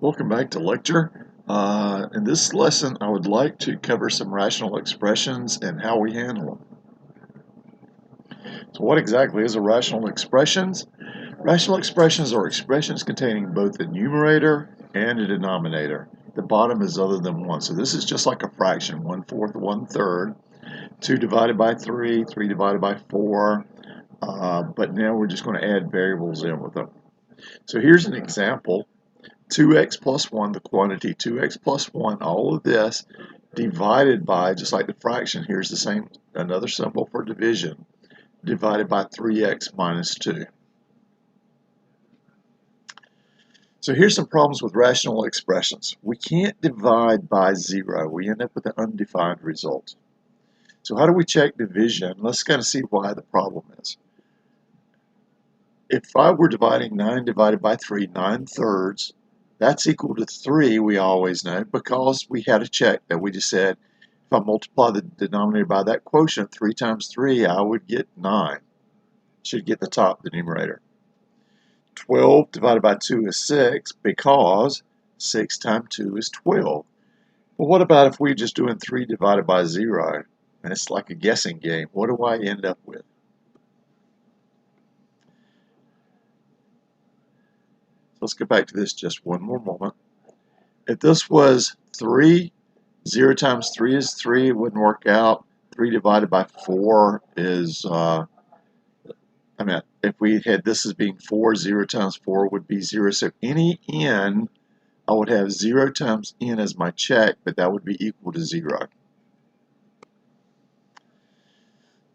Welcome back to lecture. In this lesson, I would like to cover some rational expressions and how we handle them. So what exactly is a rational expressions? Rational expressions are expressions containing both a numerator and a denominator. The bottom is other than 1. So this is just like a fraction, 1/4, 1/3, 2 divided by 3, 3 divided by 4, but now we're just going to add variables in with them. So here's an example. 2x plus 1, the quantity 2x plus 1, all of this divided by, just like the fraction, here's the same, another symbol for division, divided by 3x minus 2. So here's some problems with rational expressions. We can't divide by 0. We end up with an undefined result. So how do we check division? Let's kind of see why the problem is. If I were dividing 9 divided by 3, 9/3, that's equal to 3, we always know, because we had a check that we just said, if I multiply the denominator by that quotient, 3 times 3, I would get 9. Should get the top, the numerator. 12 divided by 2 is 6, because 6 times 2 is 12. But what about if we're just doing 3 divided by 0? And it's like a guessing game. What do I end up with? Let's go back to this just one more moment. If this was 3, 0 times 3 is 3, it wouldn't work out. 3 divided by 4 is, if we had this as being 4, 0 times 4 would be 0. So any n, I would have 0 times n as my check, but that would be equal to 0.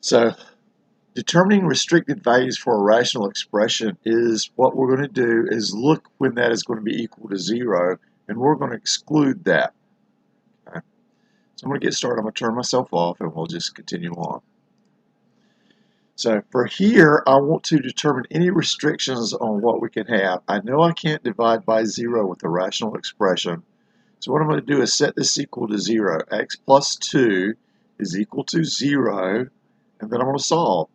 So determining restricted values for a rational expression is what we're going to do is look when that is going to be equal to 0, and we're going to exclude that. Okay. So I'm going to get started. I'm going to turn myself off, and we'll just continue on. So for here, I want to determine any restrictions on what we can have. I know I can't divide by 0 with a rational expression. So what I'm going to do is set this equal to 0. X plus 2 is equal to 0, and then I'm going to solve.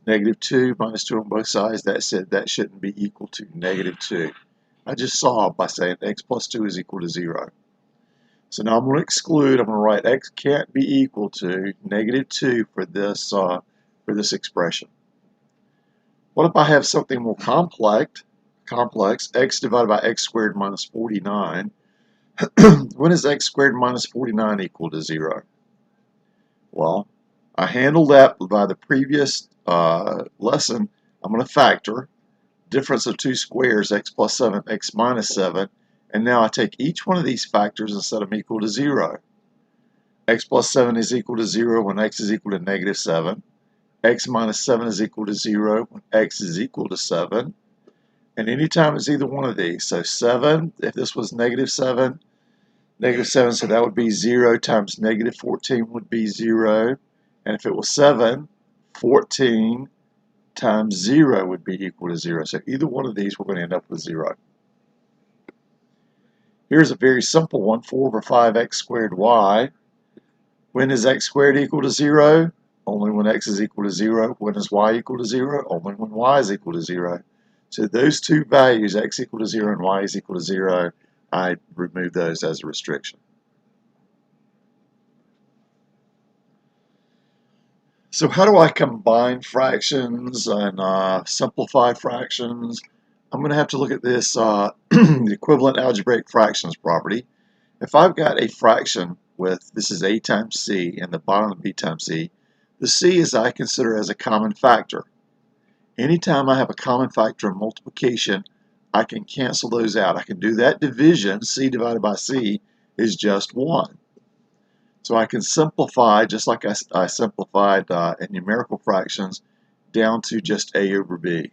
-2 minus 2 on both sides, that said that shouldn't be equal to -2. I just solved by saying x plus 2 is equal to 0. So now I'm going to exclude, I'm going to write x can't be equal to -2 for this expression. What if I have something more complex, x divided by x squared minus 49? When is x squared minus 49 equal to 0? Well, I handled that by the previous lesson. I'm going to factor difference of two squares, x plus 7, x minus 7, and now I take each one of these factors and set them equal to 0. X plus 7 is equal to 0 when x is equal to -7. X minus 7 is equal to 0 when x is equal to 7. And anytime it's either one of these, so 7, if this was -7, -7, so that would be 0 times -14 would be 0. And if it was 7, 14 times 0 would be equal to 0. So either one of these, we're going to end up with 0. Here's a very simple one, 4 over 5x squared y. When is x squared equal to 0? Only when x is equal to 0. When is y equal to 0? Only when y is equal to 0. So those two values, x equal to 0 and y is equal to 0, I remove those as a restriction. So how do I combine fractions and simplify fractions? I'm going to have to look at this the equivalent algebraic fractions property. If I've got a fraction with, this is a times c, and the bottom of b times c, the c is I consider as a common factor. Anytime I have a common factor in multiplication, I can cancel those out. I can do that division, c divided by c is just 1. So I can simplify, just like I simplified in numerical fractions, down to just a over b.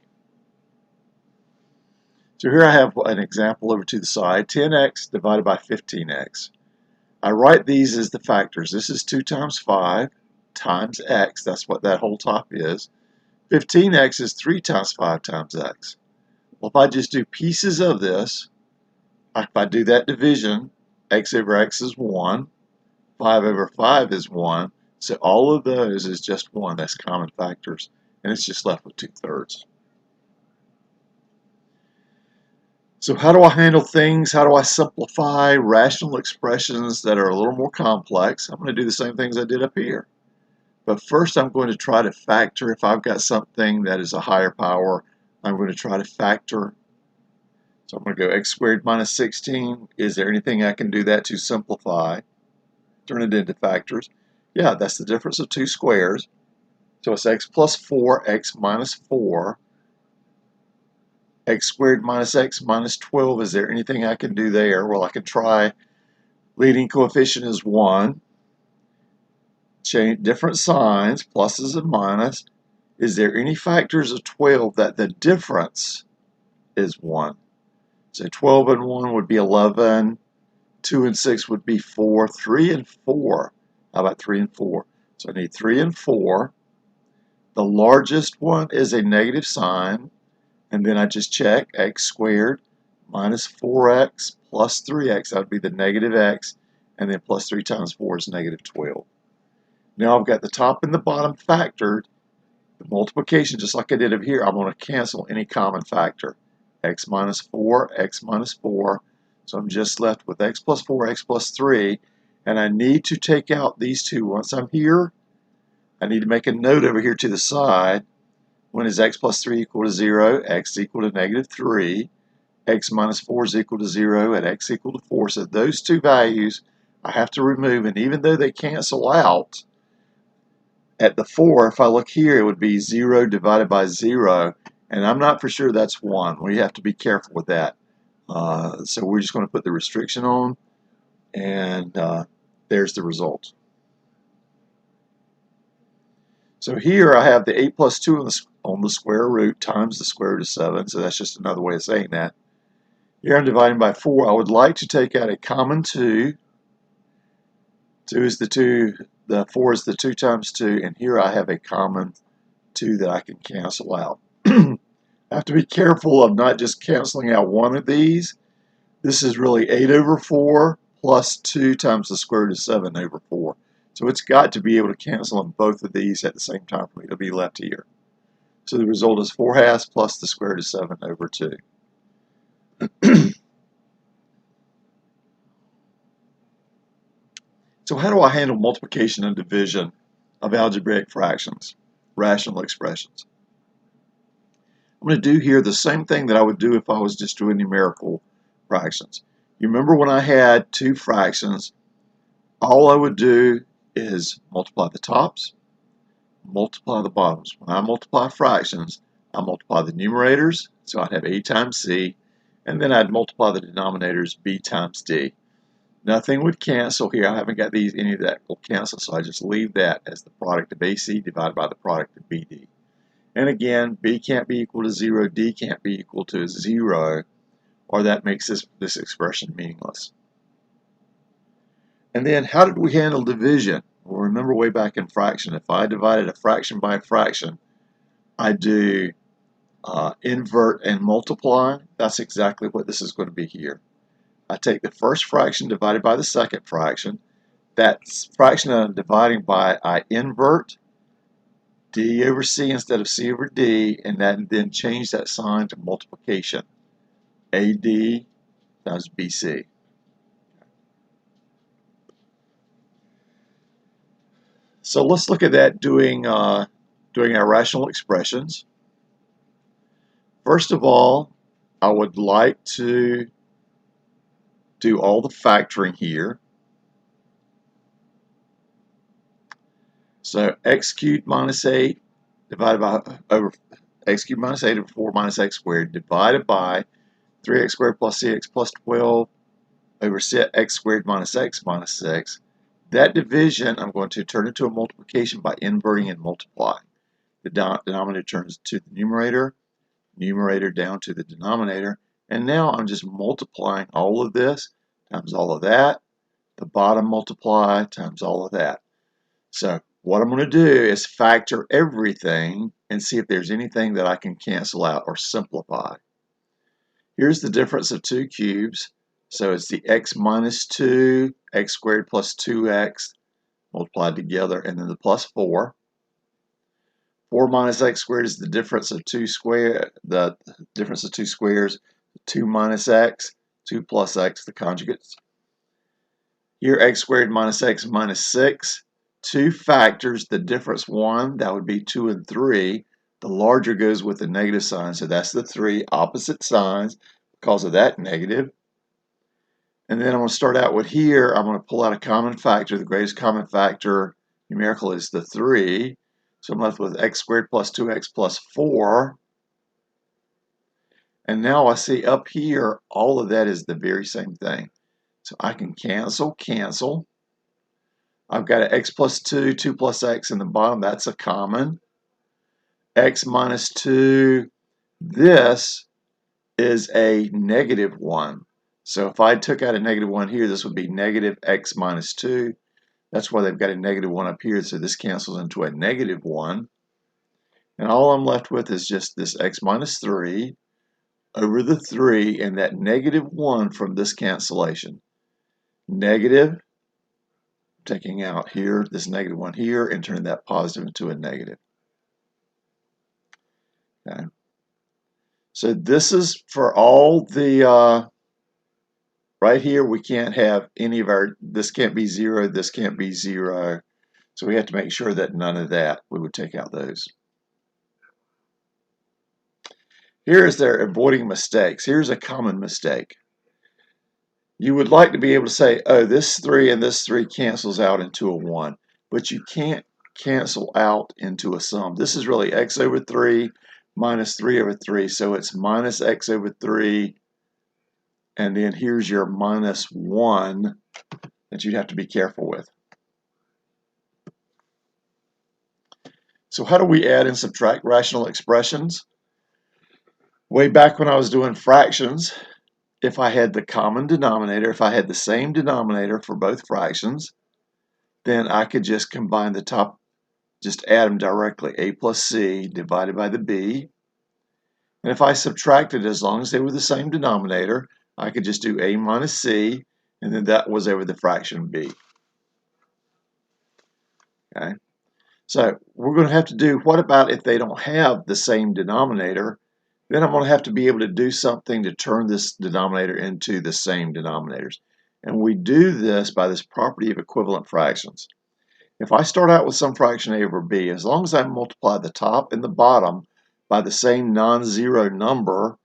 So here I have an example over to the side, 10x divided by 15x. I write these as the factors. This is 2 times 5 times x, that's what that whole top is. 15x is 3 times 5 times x. Well, if I just do pieces of this, if I do that division, x over x is 1. 5 over 5 is 1, so all of those is just 1. That's common factors, and it's just left with 2/3. So how do I handle things? How do I simplify rational expressions that are a little more complex? I'm going to do the same things I did up here. But first I'm going to try to factor. If I've got something that is a higher power, I'm going to try to factor. So I'm going to go x squared minus 16. Is there anything I can do that to simplify? Turn it into factors. Yeah, that's the difference of two squares. So it's x plus 4, x minus 4. X squared minus x minus 12. Is there anything I can do there? Well, I can try. Leading coefficient is 1. Change different signs, pluses and minus. Is there any factors of 12 that the difference is 1? So 12 and 1 would be 11. 2 and 6 would be 4. 3 and 4. How about 3 and 4? So I need 3 and 4. The largest one is a negative sign. And then I just check x squared minus 4x plus 3x. That would be the negative x. And then plus 3 times 4 is negative 12. Now I've got the top and the bottom factored. The multiplication, just like I did up here, I'm going to cancel any common factor. X minus 4, x minus 4. So I'm just left with x plus 4, x plus 3. And I need to take out these two. Once I'm here, I need to make a note over here to the side. When is x plus 3 equal to 0? X is equal to negative 3. X minus 4 is equal to 0 and x equal to 4. So those two values I have to remove. And even though they cancel out, at the 4, if I look here, it would be 0 divided by 0. And I'm not for sure that's 1. We have to be careful with that. So we're just going to put the restriction on. And there's the result. So here I have the 8 plus 2 on the square root times the square root of 7. So that's just another way of saying that. Here I'm dividing by 4. I would like to take out a common 2. 2 is the 2. The 4 is the 2 times 2. And here I have a common 2 that I can cancel out. I have to be careful of not just canceling out one of these. This is really 8 over 4 plus 2 times the square root of 7 over 4. So it's got to be able to cancel on both of these at the same time for me to be left here. So the result is 4 halves plus the square root of 7 over 2. So how do I handle multiplication and division of algebraic fractions, rational expressions? I'm going to do here the same thing that I would do if I was just doing numerical fractions. You remember when I had two fractions, all I would do is multiply the tops, multiply the bottoms. When I multiply fractions, I multiply the numerators, so I'd have a times c, and then I'd multiply the denominators, b times d. Nothing would cancel here. I haven't got any of that will cancel, so I just leave that as the product of AC divided by the product of BD. And again, B can't be equal to 0, D can't be equal to 0, or that makes this expression meaningless. And then how did we handle division? Well, remember way back in fraction, if I divided a fraction by a fraction, I do invert and multiply. That's exactly what this is going to be here. I take the first fraction divided by the second fraction. That fraction that I'm dividing by, I invert d over c instead of c over d, and then change that sign to multiplication. AD times BC. So let's look at that doing our rational expressions. First of all, I would like to do all the factoring here. So x cubed minus 8 divided by over x cubed minus 8 over 4 minus x squared divided by 3x squared plus cx plus 12 over x squared minus x minus 6. That division I'm going to turn into a multiplication by inverting and multiplying. The denominator turns to the numerator down to the denominator, and now I'm just multiplying all of this times all of that, the bottom multiply times all of that. So what I'm going to do is factor everything and see if there's anything that I can cancel out or simplify. Here's the difference of two cubes. So it's the x minus 2, x squared plus 2x multiplied together, and then the plus 4. 4 minus x squared is the difference of two squares. 2 minus x, 2 plus x, the conjugates. Here x squared minus x minus 6. Two factors, the difference 1, that would be 2 and 3. The larger goes with the negative sign, so that's the 3, opposite signs because of that negative. And then I'm going to start out with here, I'm going to pull out a common factor. The greatest common factor numerical is the 3. So I'm left with x squared plus 2x plus 4. And now I see up here, all of that is the very same thing. So I can cancel. I've got an x plus 2, 2 plus x in the bottom. That's a common. X minus 2. This is a negative 1. So if I took out a negative 1 here, this would be negative x minus 2. That's why they've got a negative 1 up here. So this cancels into a negative 1. And all I'm left with is just this x minus 3 over the 3 and that negative 1 from this cancellation. Negative, taking out here, this negative 1 here, and turning that positive into a negative. Okay. So this is for all the, right here, we can't have any of our, this can't be 0, this can't be 0. So we have to make sure that none of that, we would take out those. Here is their avoiding mistakes. Here's a common mistake. You would like to be able to say, oh, this 3 and this 3 cancels out into a 1, but you can't cancel out into a sum. This is really x over 3 minus 3 over 3, so it's minus x over 3, and then here's your minus 1 that you'd have to be careful with. So how do we add and subtract rational expressions? Way back when I was doing fractions, if I had the common denominator, if I had the same denominator for both fractions, then I could just combine the top, just add them directly, a plus c divided by the b. And if I subtracted, as long as they were the same denominator, I could just do a minus c, and then that was over the fraction b. Okay, so we're going to have to do, what about if they don't have the same denominator? Then I'm going to have to be able to do something to turn this denominator into the same denominators. And we do this by this property of equivalent fractions. If I start out with some fraction a over b, as long as I multiply the top and the bottom by the same non-zero number,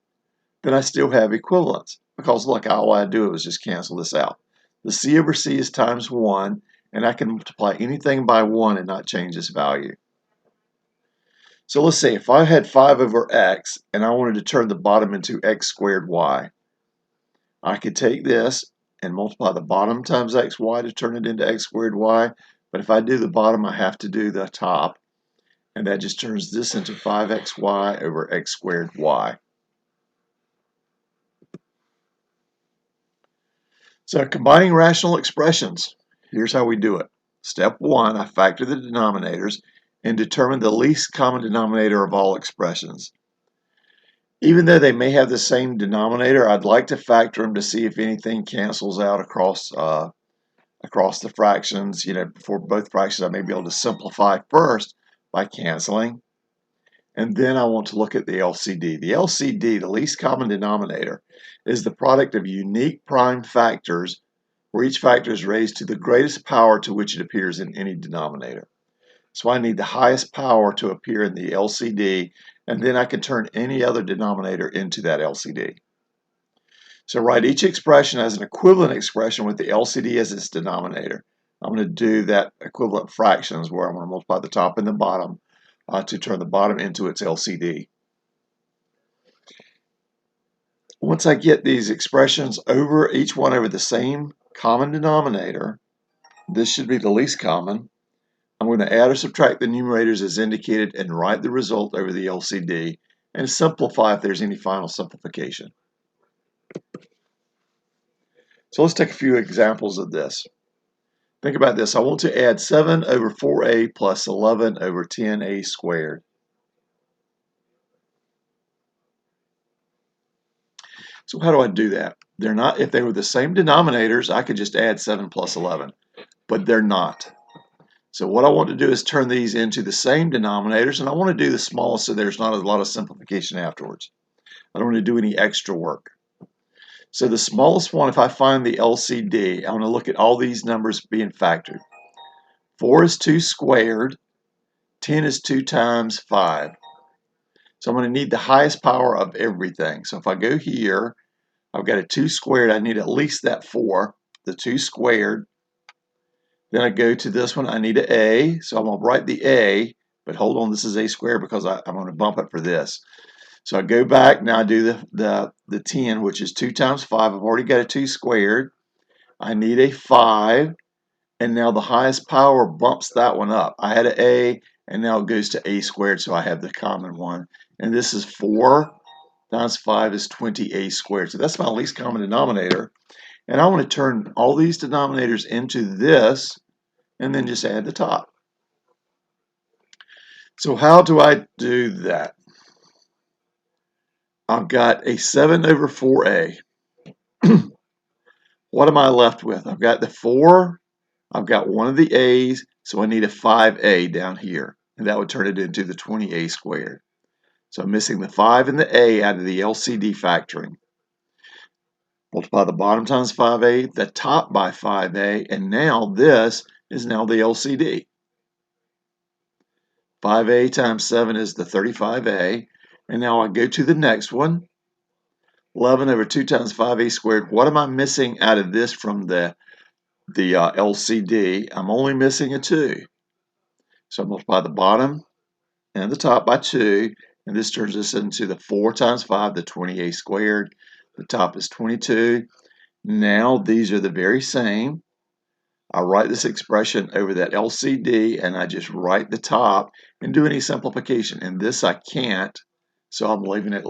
then I still have equivalence. Because look, all I do is just cancel this out. The c over c is times 1, and I can multiply anything by 1 and not change this value. So let's see, if I had 5 over x and I wanted to turn the bottom into x squared y, I could take this and multiply the bottom times xy to turn it into x squared y, but if I do the bottom, I have to do the top, and that just turns this into 5xy over x squared y. So combining rational expressions, here's how we do it. Step 1, I factor the denominators and determine the least common denominator of all expressions. Even though they may have the same denominator, I'd like to factor them to see if anything cancels out across the fractions. You know, for both fractions, I may be able to simplify first by canceling. And then I want to look at the LCD. The LCD, the least common denominator, is the product of unique prime factors where each factor is raised to the greatest power to which it appears in any denominator. So I need the highest power to appear in the LCD, and then I can turn any other denominator into that LCD. So write each expression as an equivalent expression with the LCD as its denominator. I'm going to do that equivalent fractions where I'm going to multiply the top and the bottom to turn the bottom into its LCD. Once I get these expressions over, each one over the same common denominator, this should be the least common. I'm going to add or subtract the numerators as indicated and write the result over the LCD and simplify if there's any final simplification. So let's take a few examples of this. Think about this. I want to add 7 over 4a plus 11 over 10a squared. So how do I do that? They're not, if they were the same denominators, I could just add 7 plus 11, but they're not. So what I want to do is turn these into the same denominators, and I want to do the smallest so there's not a lot of simplification afterwards. I don't want to do any extra work. So the smallest one, if I find the LCD, I'm going to look at all these numbers being factored. 4 is 2 squared, 10 is 2 times 5. So I'm going to need the highest power of everything. So if I go here, I've got a 2 squared, I need at least that 4, the 2 squared. Then I go to this one, I need an A, so I'm going to write the A, but hold on, this is A squared because I'm going to bump it for this. So I go back, now I do the 10, which is 2 times 5. I've already got a 2 squared. I need a 5, and now the highest power bumps that one up. I had an A, and now it goes to A squared, so I have the common one. And this is 4 times 5 is 20A squared. So that's my least common denominator. And I want to turn all these denominators into this, and then just add the top. So how do I do that? I've got a 7 over 4A. What am I left with? I've got the 4, I've got one of the A's, so I need a 5A down here. And that would turn it into the 20A squared. So I'm missing the 5 and the A out of the LCD factoring. Multiply the bottom times 5A, the top by 5A, and now this is now the LCD. 5A times 7 is the 35A. And now I go to the next one. 11 over 2 times 5A squared. What am I missing out of this from the LCD? I'm only missing a 2. So I multiply the bottom and the top by 2. And this turns this into the 4 times 5, the 20A squared. The top is 22. Now these are the very same. I write this expression over that LCD and I just write the top and do any simplification. And this I can't, so I'm leaving it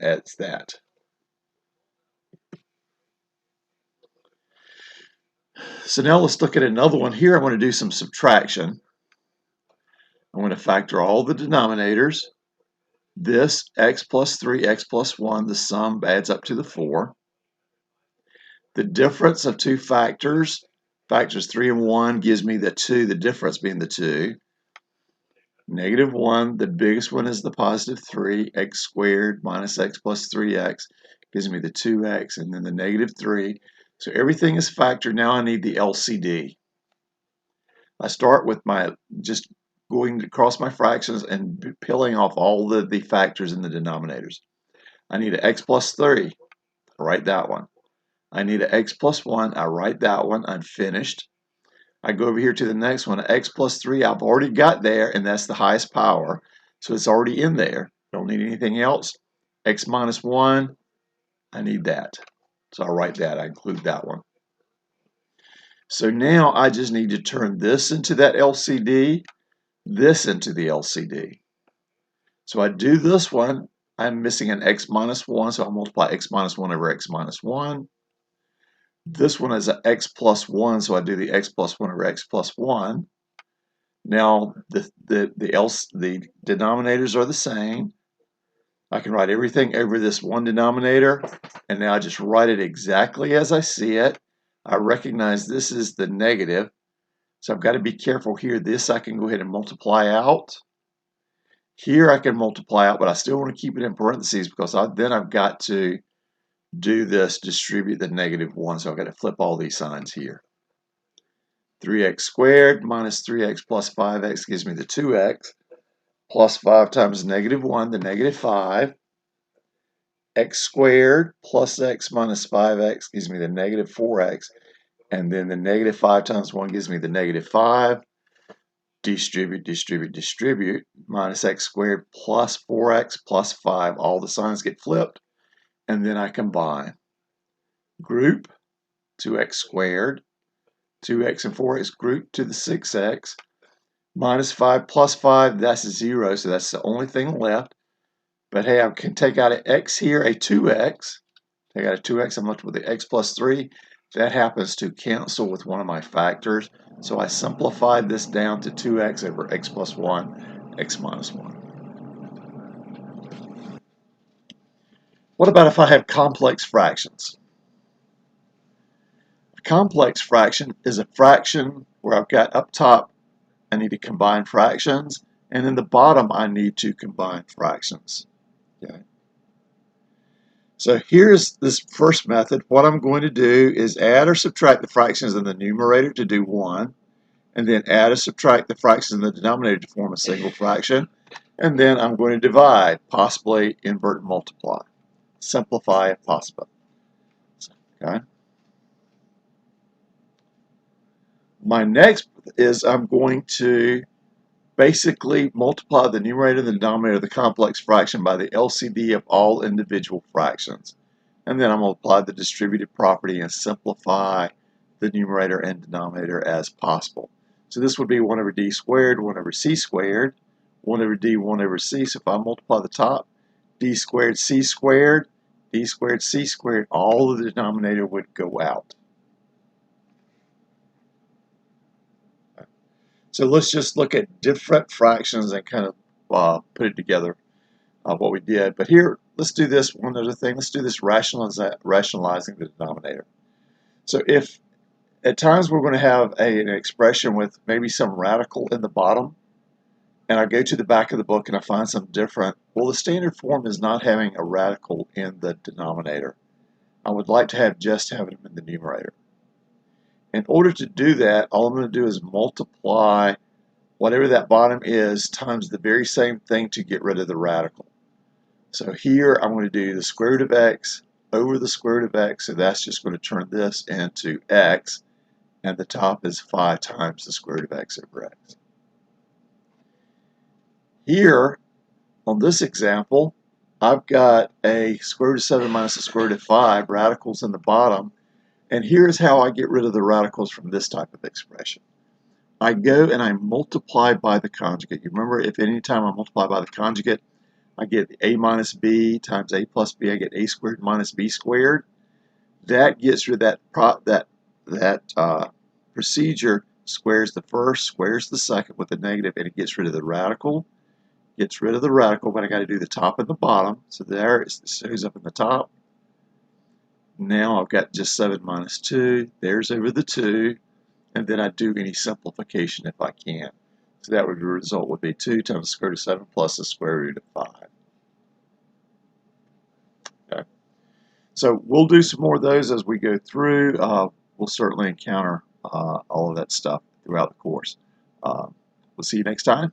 as that. So now let's look at another one. Here I'm going to do some subtraction. I'm going to factor all the denominators. This x plus 3, x plus 1, the sum adds up to the 4. The difference of two factors 3 and 1 gives me the 2, the difference being the 2. Negative 1, the biggest one is the positive 3, x squared minus x plus 3x gives me the 2x, and then the negative 3. So everything is factored. Now I need the LCD. I start with just going across my fractions and peeling off all the factors in the denominators. I need an x plus 3. I write that one. I need an x plus 1. I write that one. I'm finished. I go over here to the next one. X plus 3 I've already got there, and that's the highest power. So it's already in there. Don't need anything else. X minus 1, I need that. So I write that. I include that one. So now I just need to turn this into that LCD, this into the LCD. So I do this one. I'm missing an x minus 1, so I'll multiply x minus 1 over x minus 1. This one is an x plus 1, so I do the x plus 1 over x plus 1. Now the denominators are the same. I can write everything over this one denominator, and now I just write it exactly as I see it. I recognize this is the negative, so I've got to be careful here. This I can go ahead and multiply out. Here I can multiply out, but I still want to keep it in parentheses because then I've got to do this, distribute the negative 1, so I've got to flip all these signs here. 3x squared minus 3x plus 5x gives me the 2x, plus 5 times negative 1, the negative 5. X squared plus x minus 5x gives me the negative 4x, and then the negative 5 times 1 gives me the negative 5. Distribute, distribute, distribute, minus x squared plus 4x plus 5. All the signs get flipped, and then I combine. Group, 2x squared, 2x and 4x group to the 6x, minus 5 plus 5, that's 0, so that's the only thing left. But hey, I can take out an x here, a 2x. Take out a 2x, I'm left with the x plus 3. That happens to cancel with one of my factors. So I simplified this down to 2x over x plus 1, x minus 1. What about if I have complex fractions? A complex fraction is a fraction where I've got up top, I need to combine fractions, and in the bottom, I need to combine fractions. Okay. So here's this first method. What I'm going to do is add or subtract the fractions in the numerator to do 1, and then add or subtract the fractions in the denominator to form a single fraction, and then I'm going to divide, possibly invert and multiply. Simplify if possible. Okay. My next is I'm going to basically multiply the numerator and the denominator of the complex fraction by the LCD of all individual fractions. And then I'm going to apply the distributive property and simplify the numerator and denominator as possible. So this would be 1 over d squared, 1 over c squared, 1 over d, 1 over c. So if I multiply the top, d squared c squared, d squared c squared, all of the denominator would go out. So let's just look at different fractions and kind of put it together, what we did. But here, let's do this one other thing. Let's do this rationalizing the denominator. So if at times we're going to have an expression with maybe some radical in the bottom, and I go to the back of the book and I find something different, well, the standard form is not having a radical in the denominator. I would like to have just having them in the numerator. In order to do that, all I'm going to do is multiply whatever that bottom is times the very same thing to get rid of the radical. So here I'm going to do the square root of x over the square root of x, so that's just going to turn this into x, and the top is 5 times the square root of x over x. Here, on this example, I've got a square root of 7 minus the square root of 5, radicals in the bottom, and here's how I get rid of the radicals from this type of expression. I go and I multiply by the conjugate. You remember, if any time I multiply by the conjugate, I get a minus b times a plus b. I get a squared minus b squared. That gets rid of that procedure. Squares the first, squares the second with a negative, and it gets rid of the radical. Gets rid of the radical, but I got to do the top and the bottom. So there it shows up in the top. Now I've got just 7 minus 2. There's over the 2. And then I do any simplification if I can. So that would, the result would be 2 times the square root of 7 plus the square root of 5. Okay. So we'll do some more of those as we go through. We'll certainly encounter all of that stuff throughout the course. We'll see you next time.